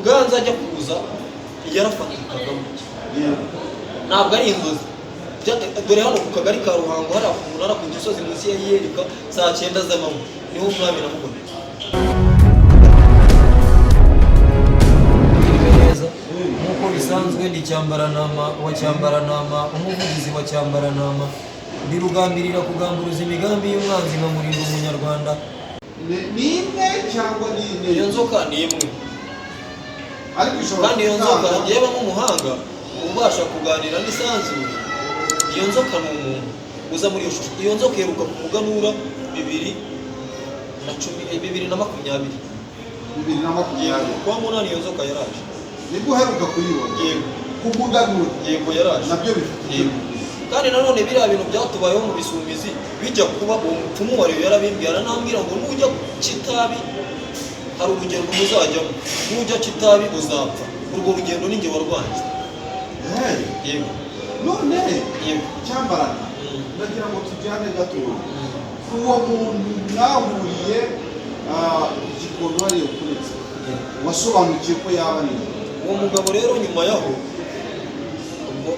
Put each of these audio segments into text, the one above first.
Ruganza ajya kuza yarafatikagamo ntabwo ari inzozi. Dore hano ku kagari ka Ruhango hari umunara ku gisozi munsi ya Yerika saa 9 z'amanywa niho umwami namubona. Nk'uko bisanzwe ndi Cyambaranama wa Cyambaranama, umuvugizi wa Cyambaranama, ndi rugambirira kugamburuza imigambi y'umwanzi nkamurinda umunyarwanda. Ni imwe cyangwa ni ine? Iyo nzoka ni imwe, kandi iyo nzoka yewe nk'umuhanga ubasha kuganira n'isanzure. Iyo nzoka ni umuntu uza muri iyo shusho. Iyo nzoka iheruka ku muganura 2020 kwa munani iyo nzoka yaraje. Nibwo uheruka kuyibona? Yego. Ku muganura? Yego yaraje. Nabyo bifite. Kandi nanone biriya bintu byatubayeho mu Bisumizi bijya kuba uwo mupfumu wari yarabimbwiye aranambwira ngo nujya Kitabi hari urugendo muzajyamo, nujya Kitabi uzapfa. Urwo rugendo ninjye warwanje. Yego. None Cyambarana ndagira ngo tujyane gato. Uwo muntu mwahuriye Gikondo hariyo kuretse wasobanukiye ko yaba ari uwo mugabo rero. Nyuma yaho ubwo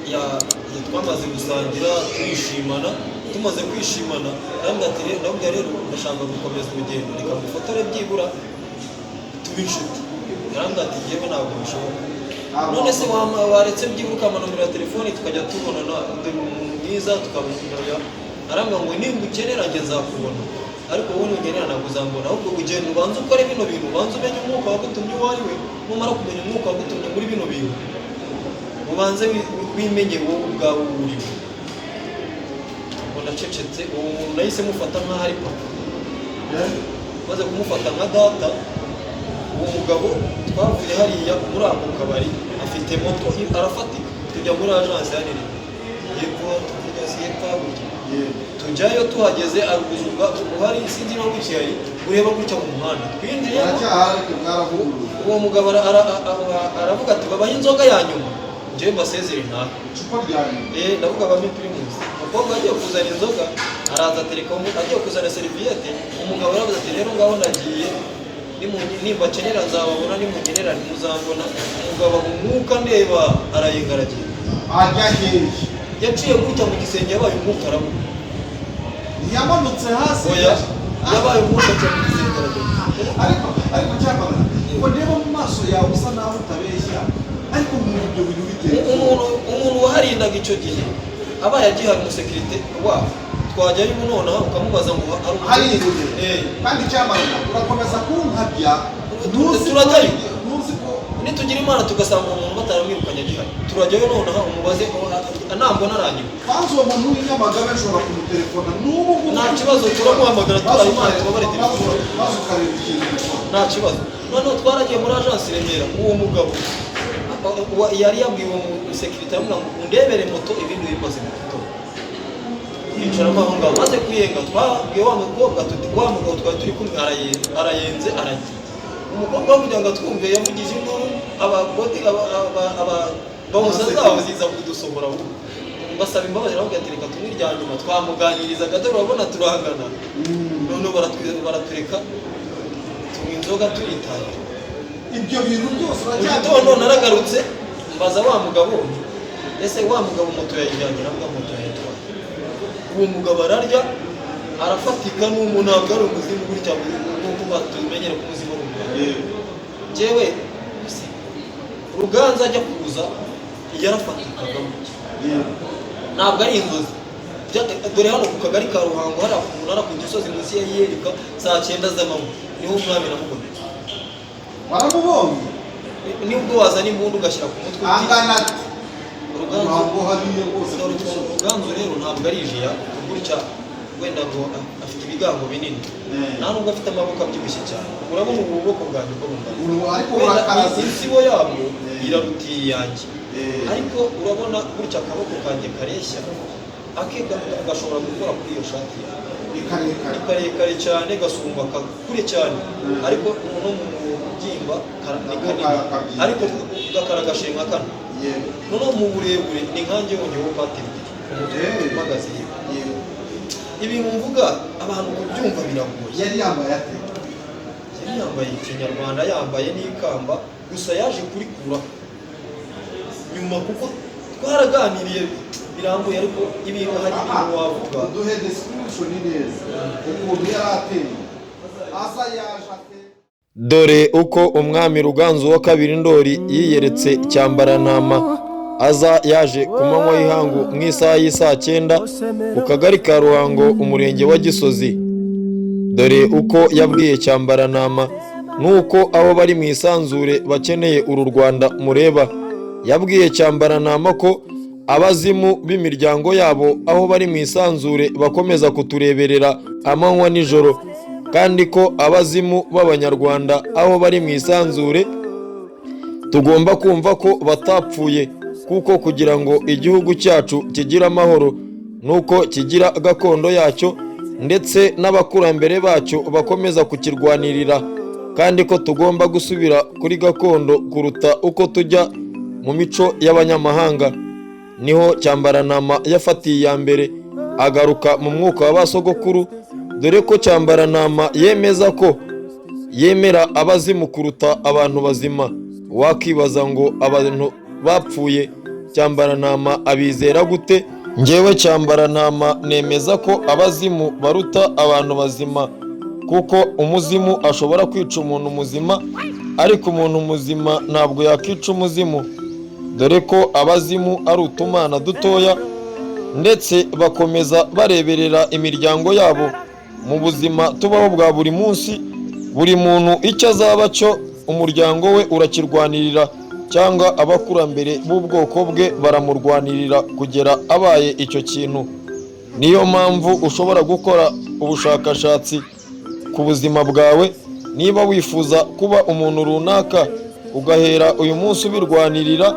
twamaze gusangira twishimana, tumaze kwishimana ndabwira rero ndashaka gukomeza urugendo, reka mufotore byibura tube inshuti. Yarambwira ati njyewe ntabwo bishoboka. None se waretse byibura ukampa nomero ya telefoni tukajya tubonana, mwiza tukabonana. Arambwira ngo nimba ukenera njye nzakubona, ariko wowe nugenera ntabwo uzambona. Ahubwo ugenda ubanza ukore bino bintu, ubanza umenye umwuka wagutumye uwo ari we. Numara kumenya umwuka wagutumye muri bino bintu, ubanze wimenye wowe ubwawe uriwe. Ngo ndacecetse, uwo muntu nahise mufata nk'aho ari papa. Maze kumufata nka data, uwo mugabo twavuye hariya muri ako kabari, afite moto arafatika, tujya muri agence yanire yepfo, tuvuga si yepfo. Tujyayo tuhageze aruguzurwa ubuhari sinzi no gukiyari ureba gutya mu muhanda. Twinjiye uwo mugabo aravuga ati babaho inzoga ya nyuma njyewe mbasezere nta icupa rya nyuma. Ndavuga bamwe primus. Umukobwa agiye kuzana inzoga araza atereka agiye kuzana serviette. Umugabo aravuga ati rero ngaho ndagiye nimba kenera nzababona, nimugenera ntimuzambona. Umugabo umwuka ndeba arayingaragiye ajya heje yaciye gutya mu gisenge yabaye umwuka arabu yamanutse hasi. Oya yabaye umwuka cyane mu gisenge ariko Cyambarana ko ndeba mu maso yawe usa naho utabeshya, ariko mu buryo buri biteye umuntu waharindaga icyo gihe abaye agihari umusekirite wabo twajyayo nonaha ukamubaza ngo hari kandi Cyambarana urakomeza kunkabya turajyayo. ntuzi ko Nitugira Imana tugasanga umuntu bataramwirukanye agihari, turajyayo nonaha umubaze anambona aranyuma. Kwanza uwo muntu w'inyamagabe ashobora kumutelefona n'ubu nta kibazo turamuhamagara turaha Imana tubabare telefone nta kibazo. Noneho twaragiye muri agence Remera. Uwo mugabo yari yabwiye uwo musekirite aramubwira ngo undebere moto ibindi bimaze mu moto. Yicaramo aho ngaho maze kuyenga twabwiye wa mukobwa tuti wa mugabo twari turi kumwe arayenze aragiye. Umukobwa kugira ngo twumve yamugije induru abagodi bamusa zabo ziza kudusohora basaba imbabazi. Aravuga ati reka tumwe rya nyuma twamuganiriza gato urabona turahagana. None baratureka tunywa inzoga turitaye. Ibyo bintu byose uragitondo naragarutse mbaza wa mugabo ese wa mugabo moto yayijyanye nabwo moto yayitwaye. Uwo mugabo ararya arafatika n'umuntu ntabwo ari umuzimu gutya nk'uko batumenyera ku muzimu njyewe Ruganza ajya kuza yarafatikagamo ntabwo ari inzozi. Dore hano ku kagari ka Ruhango hari umunara ku gisozi munsi ya Yerika saa 9 z'amanywa niho umwami namubona. Waramubonye? Nibwo wazana imbunda ugashyira ku mutwe angana Ruganzu rero ntabwo ari ijiya gutya wenda ngo afite ibigango binini, nta nubwo afite amaboko abyibushye cyane. Urabona ubu bwoko bwanjye uko bungana, insibo yabwo irarutiye iyanjye, ariko urabona gutya akaboko kanjye kareshya gashobora gukora kuri iyo shati yawe. Ni karekare cyane gasumba kure cyane, ariko no mu byimba ni kanini, ariko gakaragashe nka kane. Noneho mu burebure ni nkanjye wongeyeho patiri mpagaze. Ibintu mvuga abantu kubyumva biragoye. Yari yambaye ate? Yari yambaye ikinyarwanda, yambaye n'ikamba gusa yaje kurikura nyuma kuko twaraganiriye birambuye ariko ibintu hari ibintu wavuga duhe description neza ukuntu yari ateye asa yaje dore uko umwami Ruganzu wa kabiri Ndoli yiyeretse Cyambarantama aza yaje ku manywa y'ihangu mu isaha y'isaa 9 ku kagari ka Ruhango umurenge wa Gisozi. Dore uko yabwiye Cyambarantama nuko abo bari mu isanzure bakeneye uru Rwanda mureba. Yabwiye Cyambarantama ko abazimu b'imiryango yabo aho bari mu isanzure bakomeza kutureberera amanywa nijoro, kandi ko abazimu b'abanyarwanda aho bari mu isanzure tugomba kumva ko batapfuye, kuko kugira ngo igihugu cyacu kigire amahoro nuko kigira gakondo yacyo ndetse n'abakurambere bacyo bakomeza kukirwanirira, kandi ko tugomba gusubira kuri gakondo kuruta uko tujya mu mico y'abanyamahanga. Niho Cyambarantama yafatiye iya mbere agaruka mu mwuka w'abasogokuru, dore ko Cyambarantama yemeza ko yemera abazimu kuruta abantu bazima. Wakibaza ngo abantu bapfuye Cyambarantama abizera gute? Njyewe Cyambarantama nemeza ko abazimu baruta abantu bazima, kuko umuzimu ashobora kwica umuntu muzima ariko umuntu muzima ntabwo yakica umuzimu, dore ko abazimu ari utumana dutoya ndetse bakomeza bareberera imiryango yabo mu buzima tubaho bwa buri munsi. Buri muntu icyo azaba cyo umuryango we urakirwanirira, cyangwa abakurambere b'ubwoko bwe baramurwanirira kugera abaye icyo kintu. Niyo mpamvu ushobora gukora ubushakashatsi ku buzima bwawe. Niba wifuza kuba umuntu runaka, ugahera uyu munsi ubirwanirira,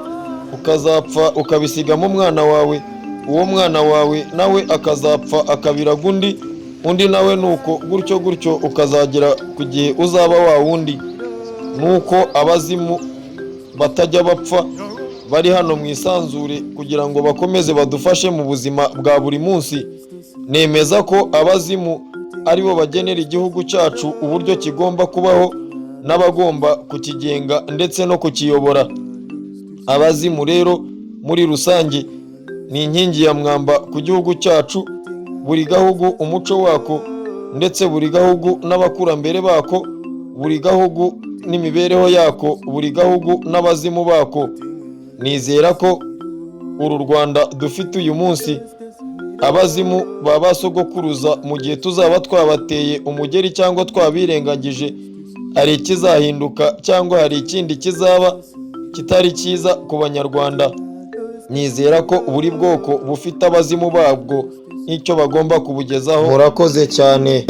ukazapfa ukabisigamo umwana wawe, uwo mwana wawe nawe akazapfa akabiraga undi nawe nuko gutyo ukazagera ku gihe uzaba wa wundi. Nuko abazimu batajya bapfa bari hano mu isanzure kugira ngo bakomeze badufashe mu buzima bwa buri munsi. Nemeza ko abazimu aribo bagenera igihugu cyacu uburyo kigomba kubaho n'abagomba kukigenga ndetse no kukiyobora. Abazimu rero muri rusange ni inkingi ya mwamba ku gihugu cyacu. Buri gahugu umuco wako, ndetse buri gahugu n'abakurambere bako, buri gahugu n'imibereho yako, buri gahugu n'abazimu bako. Nizera ko uru Rwanda dufite uyu munsi, abazimu babasogokuruza mu gihe tuzaba twabateye umugeri cyangwa twabirengagije, hari ikizahinduka cyangwa hari ikindi kizaba kitari cyiza ku banyarwanda. Nizera ko buri bwoko bufite abazimu babwo n'icyo bagomba kubugezaho. Murakoze cyane.